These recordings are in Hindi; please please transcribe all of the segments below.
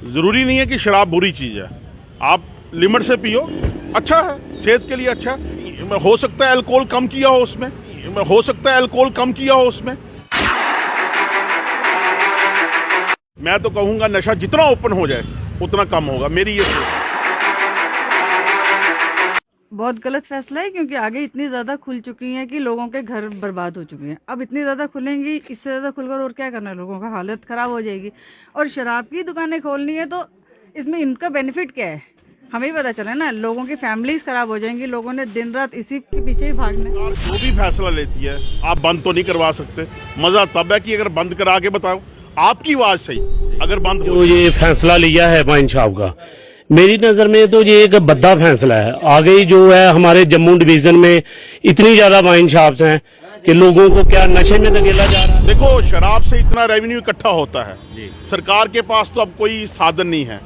ज़रूरी नहीं है कि शराब बुरी चीज़ है। आप लिमिट से पियो, अच्छा है, सेहत के लिए अच्छा है। हो सकता है अल्कोहल कम किया हो उसमें, मैं तो कहूँगा नशा जितना ओपन हो जाए उतना कम होगा, मेरी ये सोच है। बहुत गलत फैसला है, क्योंकि आगे इतनी ज़्यादा खुल चुकी हैं कि लोगों के घर बर्बाद हो चुके हैं। अब इतनी ज़्यादा खुलेंगी, इससे ज़्यादा खुलकर और क्या करना है, लोगों का हालत ख़राब हो जाएगी। और शराब की दुकानें खोलनी है तो इसमें इनका बेनिफिट क्या है, हमें ही पता चला ना। लोगों की फैमिलीज ख़राब हो जाएंगी, लोगों ने दिन रात इसी के पीछे ही भागना है। जो भी फैसला लेती है आप बंद तो नहीं करवा सकते। मज़ा तब है कि अगर बंद करा के बताओ, आपकी आवाज़ सही अगर बंद जो ये फैसला लिया है वाइन शॉप का, मेरी नज़र में तो ये एक बद्दा फैसला है। आगे जो है हमारे जम्मू डिवीज़न में इतनी ज़्यादा वाइन शॉप्स हैं कि लोगों को क्या नशे में धकेला जा रहा है। देखो, शराब से इतना रेवेन्यू इकट्ठा होता है, सरकार के पास तो अब कोई साधन नहीं है।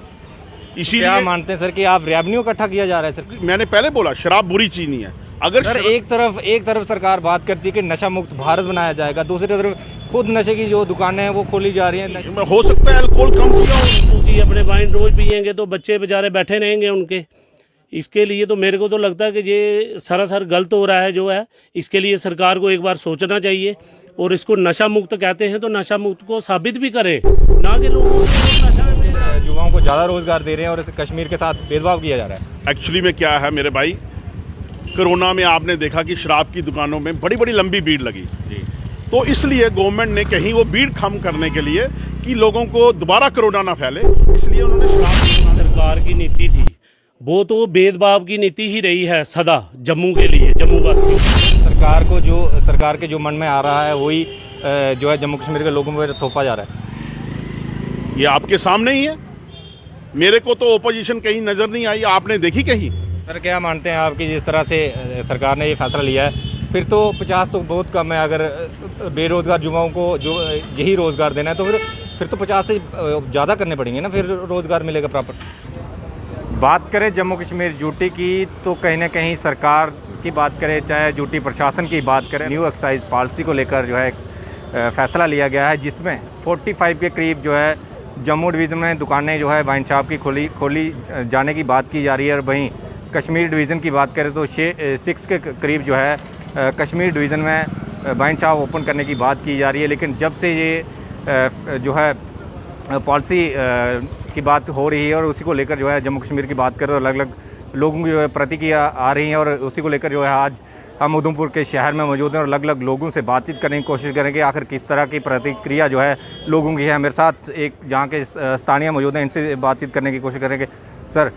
इसीलिए क्या मानते हैं सर कि आप रेवेन्यू इकट्ठा किया जा रहा है सर? मैंने पहले बोला शराब बुरी चीज़ नहीं है। अगर सर एक तरफ सरकार बात करती है कि नशा मुक्त भारत बनाया जाएगा, दूसरी तरफ खुद नशे की जो दुकानें हैं वो खोली जा रही हैं। हो सकता है अल्कोहल कम किया हो, कि अपने वाइन रोज पियेंगे तो बच्चे बेचारे बैठे रहेंगे उनके। इसके लिए तो मेरे को तो लगता है कि ये सरासर गलत हो रहा है जो है। इसके लिए सरकार को एक बार सोचना चाहिए, और इसको नशा मुक्त कहते हैं तो नशा मुक्त को साबित भी करें, ना कि लोगों को नशा में युवाओं को ज़्यादा रोजगार दे रहे हैं और कश्मीर के साथ भेदभाव किया जा रहा है। एक्चुअली में क्या है मेरे भाई, कोरोना में आपने देखा कि शराब की दुकानों में बड़ी बड़ी लंबी भीड़ लगी, तो इसलिए गवर्नमेंट ने कहीं वो भीड़ कम करने के लिए कि लोगों को दोबारा कोरोना ना फैले, इसलिए उन्होंने शराब। सरकार की नीति थी वो तो भेदभाव की नीति ही रही है सदा जम्मू के लिए, जम्मू वासियों। सरकार के जो मन में आ रहा है वही जो है जम्मू कश्मीर के लोगों पर थोपा जा रहा है। ये आपके सामने ही है। मेरे को तो ओपोजिशन कहीं नज़र नहीं आई, आपने देखी कहीं? सर क्या मानते हैं आप कि जिस तरह से सरकार ने ये फैसला लिया है, फिर तो 50 तो बहुत कम है। अगर बेरोजगार युवाओं को जो यही रोज़गार देना है तो फिर तो 50 से ज़्यादा करने पड़ेंगे ना, फिर रोज़गार मिलेगा प्रॉपर। बात करें जम्मू कश्मीर यूटी की तो कहीं ना कहीं सरकार की बात करें, चाहे यूटी प्रशासन की बात करें, न्यू एक्साइज पॉलिसी को लेकर जो है फैसला लिया गया है, जिसमें 45 के करीब जो है जम्मू डिवीज़न में दुकानें जो है वाइन शॉप की खोली जाने की बात की जा रही है। और वहीं कश्मीर डिवीज़न की बात करें तो 6 के करीब जो है कश्मीर डिवीज़न में वाइन शॉप ओपन करने की बात की जा रही है। लेकिन जब से ये जो है पॉलिसी की बात हो रही है और उसी को लेकर जो है जम्मू कश्मीर की बात करें तो अलग अलग लोगों की जो है प्रतिक्रिया आ रही हैं, और उसी को लेकर जो है आज हम उधमपुर के शहर में मौजूद हैं और अलग अलग लोगों से बातचीत करने की कोशिश करेंगे आखिर किस तरह की प्रतिक्रिया जो है लोगों की है। मेरे साथ एक जहाँ के स्थानीय मौजूद हैं, इनसे बातचीत करने की कोशिश करेंगे। सर,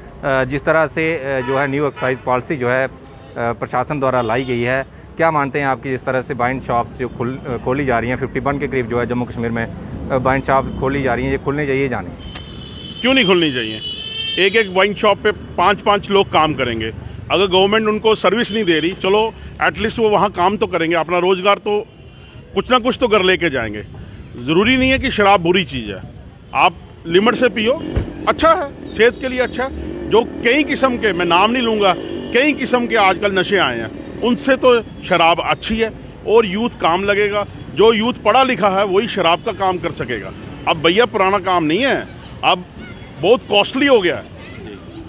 जिस तरह से जो है न्यू एक्साइज पॉलिसी जो है प्रशासन द्वारा लाई गई है, क्या मानते हैं आपकी जिस तरह से वाइन शॉप्स जो खोली जा रही हैं 51 के करीब जो है जम्मू कश्मीर में वाइन शॉप खोली जा रही हैं, ये खुलनी चाहिए जाने? क्यों नहीं खुलनी चाहिए? एक एक वाइन शॉप पे 5-5 लोग काम करेंगे। अगर गवर्नमेंट उनको सर्विस नहीं दे रही, चलो एटलीस्ट वो वहाँ काम तो करेंगे, अपना रोज़गार तो कुछ ना कुछ तो घर लेके जाएंगे। ज़रूरी नहीं है कि शराब बुरी चीज़ है। आप लिमिट से पियो, अच्छा है, सेहत के लिए अच्छा है। जो कई किस्म के, मैं नाम नहीं लूँगा, कई किस्म के आजकल नशे आए हैं, उनसे तो शराब अच्छी है और यूथ काम लगेगा। जो यूथ पढ़ा लिखा है वही शराब का काम कर सकेगा। अब भैया पुराना काम नहीं है, अब बहुत कॉस्टली हो गया है।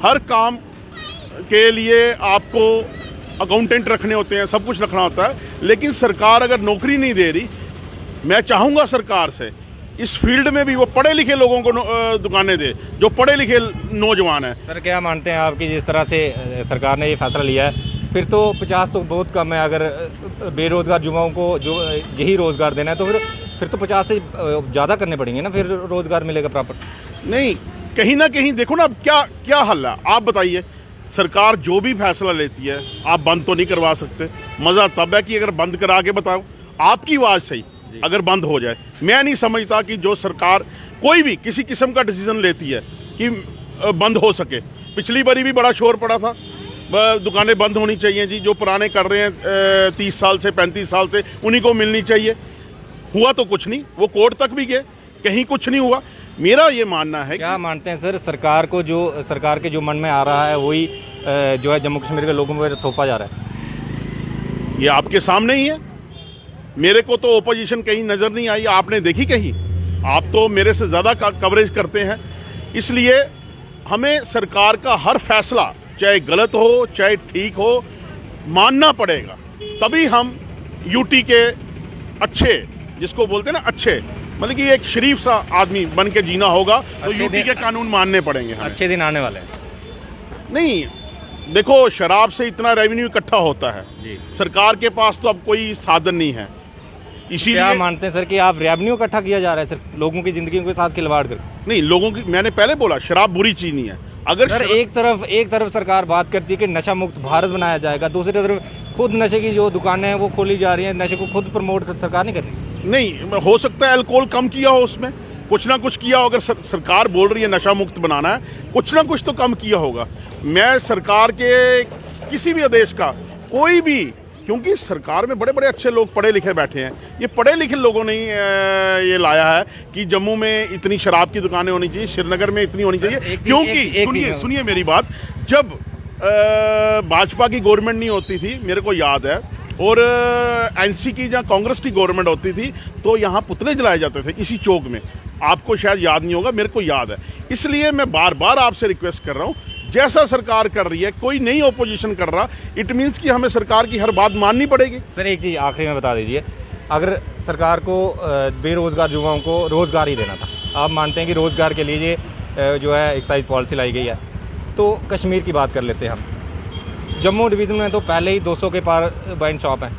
हर काम के लिए आपको अकाउंटेंट रखने होते हैं, सब कुछ रखना होता है। लेकिन सरकार अगर नौकरी नहीं दे रही, मैं चाहूँगा सरकार से इस फील्ड में भी वो पढ़े लिखे लोगों को दुकानें दे, जो पढ़े लिखे नौजवान हैं। सर क्या मानते हैं आप कि जिस तरह से सरकार ने ये फैसला लिया है, फिर तो 50 तो बहुत कम है। अगर बेरोजगार युवाओं को जो यही रोज़गार देना है तो फिर तो 50 से ज़्यादा करने पड़ेंगे ना, फिर रोज़गार मिलेगा प्रॉपर। नहीं, कहीं ना कहीं देखो ना, अब क्या हल है आप बताइए। सरकार जो भी फैसला लेती है आप बंद तो नहीं करवा सकते। मज़ा तब है कि अगर बंद करा के बताओ, आपकी आवाज़ सही अगर बंद हो जाए। मैं नहीं समझता कि जो सरकार कोई भी किसी किस्म का डिसीजन लेती है कि बंद हो सके। पिछली बारी भी बड़ा शोर पड़ा था, दुकानें बंद होनी चाहिए जी, जो पुराने कर रहे हैं 30 साल से 35 साल से उन्हीं को मिलनी चाहिए। हुआ तो कुछ नहीं, वो कोर्ट तक भी गए, कहीं कुछ नहीं हुआ। मेरा ये मानना है। क्या मानते हैं सर, सरकार के जो मन में आ रहा है वही जो है जम्मू कश्मीर के लोगों पर थोपा जा रहा है? ये आपके सामने ही है। मेरे को तो ओपोजिशन कहीं नज़र नहीं आई, आपने देखी कहीं? आप तो मेरे से ज़्यादा कवरेज करते हैं इसलिए हमें सरकार का हर फैसला चाहे गलत हो चाहे ठीक हो मानना पड़ेगा, तभी हम यूटी के अच्छे, जिसको बोलते हैं ना अच्छे, मतलब कि एक शरीफ सा आदमी बन के जीना होगा, तो अच्छे यूटी के कानून मानने पड़ेंगे हमें। अच्छे दिन आने वाले हैं। नहीं, देखो शराब से इतना रेवेन्यू इकट्ठा होता है, जी। सरकार के पास तो अब कोई साधन नहीं है, क्या इसीलिए मानते हैं सर कि आप रेवेन्यू इकट्ठा किया जा रहा है सिर्फ लोगों की जिंदगी के साथ खिलवाड़ कर? नहीं, लोगों की, मैंने पहले बोला शराब बुरी चीज नहीं है। अगर सर एक तरफ सरकार बात करती है कि नशा मुक्त भारत बनाया जाएगा, दूसरी तरफ खुद नशे की जो दुकानें हैं वो खोली जा रही हैं, नशे को खुद प्रमोट सरकार नहीं कर रही। नहीं, हो सकता है अल्कोहल कम किया हो, उसमें कुछ ना कुछ किया हो। अगर सरकार बोल रही है नशा मुक्त बनाना है, कुछ ना कुछ तो कम किया होगा। मैं सरकार के किसी भी आदेश का कोई भी, क्योंकि सरकार में बड़े बड़े अच्छे लोग पढ़े लिखे बैठे हैं, ये पढ़े लिखे लोगों ने ये लाया है कि जम्मू में इतनी शराब की दुकानें होनी चाहिए, श्रीनगर में इतनी होनी चाहिए। क्योंकि सुनिए मेरी बात, जब भाजपा की गवर्नमेंट नहीं होती थी, मेरे को याद है, और एनसी की जहाँ कांग्रेस की गवर्नमेंट होती थी, तो यहाँ पुतले जलाए जाते थे इसी चौक में। आपको शायद याद नहीं होगा, मेरे को याद है। इसलिए मैं बार बार आपसे रिक्वेस्ट कर रहा हूँ, जैसा सरकार कर रही है, कोई नई ओपोजिशन कर रहा, इट मीन्स कि हमें सरकार की हर बात माननी पड़ेगी। सर एक चीज़ आखिरी में बता दीजिए, अगर सरकार को बेरोजगार युवाओं को रोजगार ही देना था, आप मानते हैं कि रोजगार के लिए ये जो है एक्साइज पॉलिसी लाई गई है, तो कश्मीर की बात कर लेते हैं हम। जम्मू डिवीज़न में तो पहले ही 200 के पार वाइन शॉप हैं,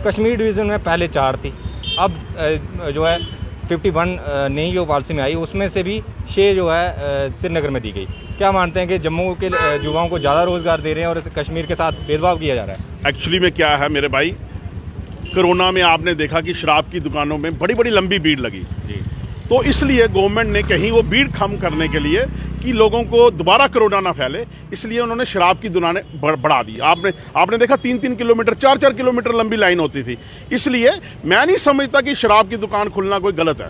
कश्मीर डिवीज़न में पहले 4 थी, अब जो है 51 नई जो पॉलिसी में आई उसमें से भी 6 जो है श्रीनगर में दी गई। क्या मानते हैं कि जम्मू के युवाओं को ज़्यादा रोजगार दे रहे हैं और कश्मीर के साथ भेदभाव किया जा रहा है? एक्चुअली में क्या है मेरे भाई, कोरोना में आपने देखा कि शराब की दुकानों में बड़ी बड़ी लंबी भीड़ लगी, जी। तो इसलिए गवर्नमेंट ने कहीं वो भीड़ कम करने के लिए कि लोगों को दोबारा कोरोना ना फैले, इसलिए उन्होंने शराब की दुकानें बढ़ा दी। आपने देखा 3-3 किलोमीटर 4-4 किलोमीटर लंबी लाइन होती थी। इसलिए मैं नहीं समझता कि शराब की दुकान खुलना कोई गलत है।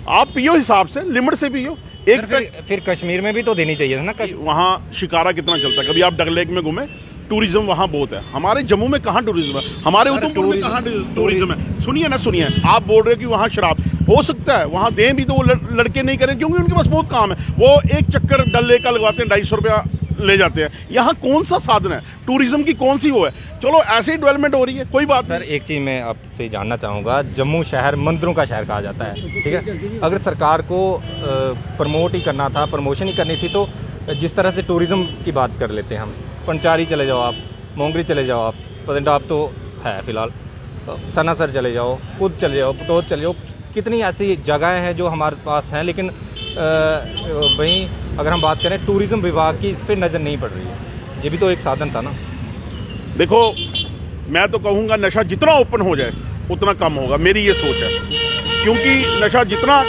आप पियो हिसाब से, लिमिट से पियो। एक फिर कश्मीर में भी तो देनी चाहिए था ना। वहाँ शिकारा कितना चलता है, कभी आप डल लेक में घूमे, टूरिज्म वहाँ बहुत है। हमारे जम्मू में कहाँ टूरिज्म है, हमारे उधमपुर में कहाँ टूरिज्म है? सुनिए, आप बोल रहे हो कि वहाँ शराब हो सकता है, वहाँ दें भी तो वो लड़के नहीं करें, क्योंकि उनके पास बहुत काम है। वो एक चक्कर डल लेक का लगवाते हैं, 250 रुपया ले जाते हैं। यहाँ कौन सा साधन है टूरिज्म की, कौन सी वो है? चलो ऐसे ही डेवलपमेंट हो रही है, कोई बात सर एक चीज़ मैं आपसे जानना चाहूँगा, जम्मू शहर मंदिरों का शहर कहा जाता है, ठीक है? अगर सरकार को प्रमोट ही करना था, प्रमोशन ही करनी थी, तो जिस तरह से टूरिज्म की बात कर लेते हैं हम, पंचारी चले जाओ आप, मोंगरी चले जाओ आप, पतंडाप तो है फिलहाल, सनासर चले जाओ, खुद चले जाओ, पटोद चले जाओ, कितनी ऐसी जगहें हैं जो हमारे पास हैं, लेकिन वहीं अगर हम बात करें टूरिज्म विभाग की, इस पर नज़र नहीं पड़ रही है। ये भी तो एक साधन था ना। देखो, मैं तो कहूँगा नशा जितना ओपन हो जाए उतना कम होगा, मेरी ये सोच है। क्योंकि नशा जितना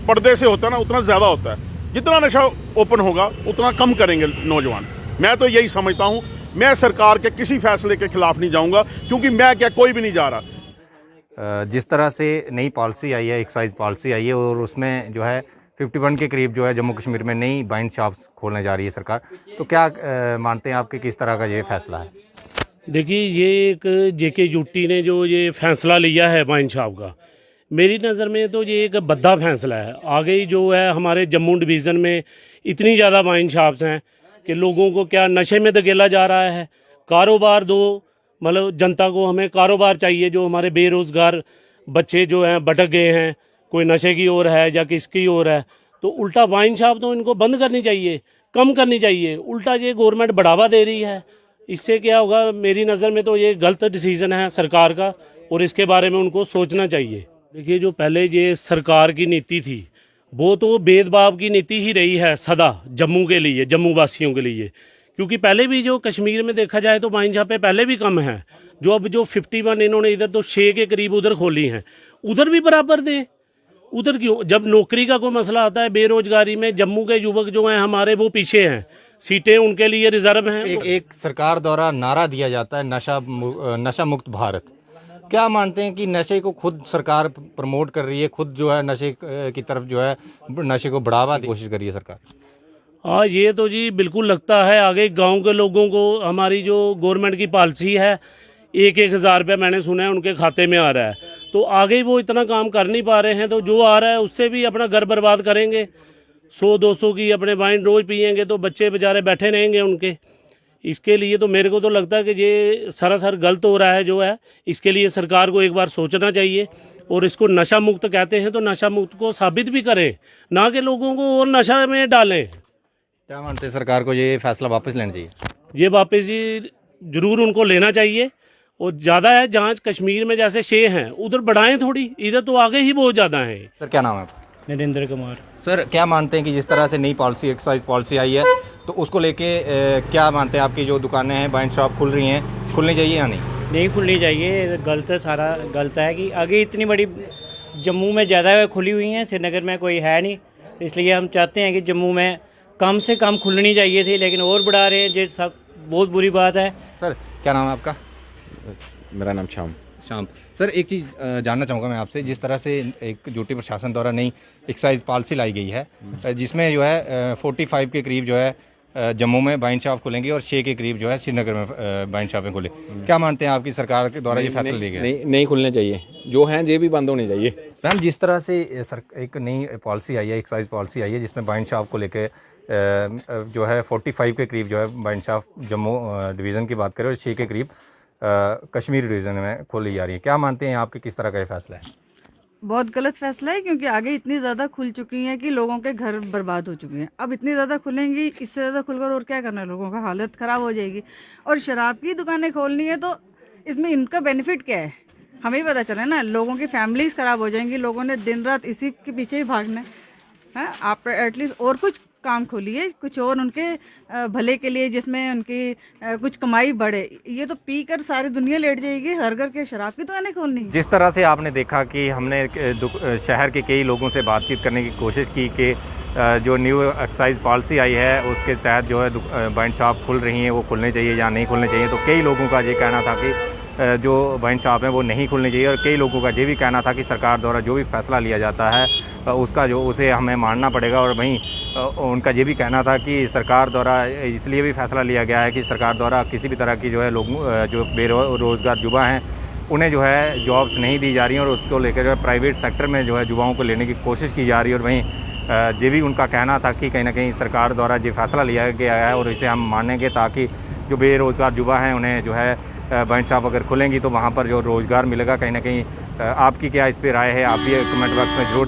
पर्दे से होता है ना, उतना ज़्यादा होता है। जितना नशा ओपन होगा उतना कम करेंगे नौजवान। मैं तो यही समझता हूँ। मैं सरकार के किसी फैसले के खिलाफ नहीं जाऊँगा, क्योंकि मैं क्या, कोई भी नहीं जा रहा। जिस तरह से नई पॉलिसी आई है, एक्साइज पॉलिसी आई है, और उसमें जो है 51 के करीब जो है जम्मू कश्मीर में नई वाइन शॉप्स खोलने जा रही है सरकार, तो क्या मानते हैं आपके किस तरह का ये फैसला है? देखिए, ये एक जेके यूटी ने जो ये फैसला लिया है वाइन शॉप का, मेरी नज़र में तो ये एक भद्दा फैसला है। आगे जो है हमारे जम्मू डिवीज़न में इतनी ज़्यादा वाइन शॉप्स हैं कि लोगों को क्या नशे में धकेला जा रहा है। कारोबार दो, मतलब जनता को हमें कारोबार चाहिए। जो हमारे बेरोज़गार बच्चे जो हैं भटक गए हैं, कोई नशे की ओर है या किसकी ओर है, तो उल्टा वाइन शॉप तो इनको बंद करनी चाहिए, कम करनी चाहिए। उल्टा ये गवर्नमेंट बढ़ावा दे रही है। इससे क्या होगा, मेरी नज़र में तो ये गलत डिसीज़न है सरकार का, और इसके बारे में उनको सोचना चाहिए। देखिए, जो पहले ये सरकार की नीति थी, वो तो भेदभाव की नीति ही रही है सदा जम्मू के लिए, जम्मू वासियों के लिए। क्योंकि पहले भी जो कश्मीर में देखा जाए तो वाइन शॉपें पहले भी कम हैं। जो अब जो 51 इन्होंने इधर तो 6 के करीब उधर खोली हैं, उधर भी बराबर दें। उधर क्यों? जब नौकरी का कोई मसला आता है, बेरोजगारी में, जम्मू के युवक जो हैं हमारे वो पीछे हैं, सीटें उनके लिए रिजर्व हैं। एक सरकार द्वारा नारा दिया जाता है नशा मुक्त भारत। क्या मानते हैं कि नशे को खुद सरकार प्रमोट कर रही है, खुद जो है नशे की तरफ जो है नशे को बढ़ावा की कोशिश कर रही है सरकार? हाँ, ये तो जी बिल्कुल लगता है। आगे गांव के लोगों को हमारी जो गवर्नमेंट की पॉलिसी है, 1-1 हज़ार रुपये मैंने सुना है उनके खाते में आ रहा है, तो आगे वो इतना काम कर नहीं पा रहे हैं, तो जो आ रहा है उससे भी अपना घर बर्बाद करेंगे। 100-200 की अपने वाइन रोज पियेंगे तो बच्चे बेचारे बैठे रहेंगे उनके। इसके लिए तो मेरे को तो लगता है कि ये सरासर गलत हो रहा है जो है। इसके लिए सरकार को एक बार सोचना चाहिए और इसको नशा मुक्त कहते हैं तो नशा मुक्त को साबित भी करें, ना कि लोगों को और नशा में डालें। क्या मानते हैं सरकार को ये फैसला वापस लेना चाहिए? ये वापस ही जरूर उनको लेना चाहिए। और ज़्यादा है जहाँ कश्मीर में जैसे 6 हैं उधर बढ़ाएं थोड़ी, इधर तो आगे ही बहुत ज़्यादा हैं। सर क्या नाम है आपका? नरेंद्र कुमार। सर क्या मानते हैं कि जिस तरह से नई पॉलिसी एक्साइज पॉलिसी आई है तो उसको लेके क्या मानते हैं आपकी जो दुकानें हैं वाइन शॉप खुल रही हैं, खुलनी चाहिए या नहीं? नहीं खुलनी चाहिए। गलत है, सारा गलत है कि आगे इतनी बड़ी जम्मू में ज़्यादा खुली हुई हैं, श्रीनगर में कोई है नहीं। इसलिए हम चाहते हैं कि जम्मू में कम से कम खुलनी चाहिए थी, लेकिन और बढ़ा रहे हैं, ये सब बहुत बुरी बात है। सर क्या नाम है आपका? मेरा नाम श्याम। सर एक चीज़ जानना चाहूँगा मैं आपसे, जिस तरह से एक यूटी प्रशासन द्वारा नई एक्साइज पॉलिसी लाई गई है जिसमें जो है 45 के करीब जो है जम्मू में वाइन शॉप खुलेंगी और 6 के करीब जो है श्रीनगर में वाइन शॉपें खुले, क्या मानते हैं आपकी सरकार के द्वारा ये फैसला लिया गया? नहीं खुलने चाहिए, जो हैं ये भी बंद होने चाहिए। मैम जिस तरह से एक नई पॉलिसी आई है, एक्साइज पॉलिसी आई है जिसमें वाइन शॉप को लेकर जो है 45 के करीब जो है वाइन शॉप जम्मू डिवीज़न की बात करें और 6 के करीब कश्मीर डिवीज़न में खोली जा रही है, क्या मानते हैं आपके किस तरह का ये फैसला है? बहुत गलत फैसला है, क्योंकि आगे इतनी ज़्यादा खुल चुकी हैं कि लोगों के घर बर्बाद हो चुके हैं। अब इतनी ज़्यादा खुलेंगी, इससे ज़्यादा खुलकर और क्या करना है, लोगों का हालत ख़राब हो जाएगी। और शराब की दुकानें खोलनी है तो इसमें इनका बेनिफिट क्या है हमें ही पता चले ना। लोगों की फैमिलीज ख़राब हो जाएंगी, लोगों ने दिन रात इसी के पीछे ही भागना है। आप एटलीस्ट और कुछ काम खोलिए, कुछ और उनके भले के लिए, जिसमें उनकी कुछ कमाई बढ़े। ये तो पी कर सारी दुनिया लेट जाएगी, हर घर के शराब की दुकानें खोलनी है। जिस तरह से आपने देखा कि हमने शहर के कई लोगों से बातचीत करने की कोशिश की कि जो न्यू एक्साइज पॉलिसी आई है उसके तहत जो है वाइन शॉप खुल रही हैं, वो खुलने चाहिए या नहीं खुलने चाहिए। तो कई लोगों का ये कहना था कि जो वाइन शॉप है वो नहीं खुलनी चाहिए, और कई लोगों का ये भी कहना था कि सरकार द्वारा जो भी फैसला लिया जाता है उसका जो उसे हमें मानना पड़ेगा। और वहीं उनका ये भी कहना था कि सरकार द्वारा इसलिए भी फैसला लिया गया है कि सरकार द्वारा किसी भी तरह की जो है लोगों जो बेरोज़गार युवा हैं उन्हें जो है जॉब्स नहीं दी जा रही हैं, और उसको लेकर जो है प्राइवेट सेक्टर में जो है युवाओं को लेने की कोशिश की जा रही है। और वहीं ये भी उनका कहना था कि कहीं ना कहीं सरकार द्वारा ये फैसला लिया गया है और इसे हम मानेंगे, ताकि जो बेरोज़गार युवा हैं उन्हें जो है वाइन शॉप अगर खुलेंगी तो वहाँ पर जो रोज़गार मिलेगा। कहीं ना कहीं आपकी क्या इस पर राय है, आप भी कमेंट बॉक्स में जरूर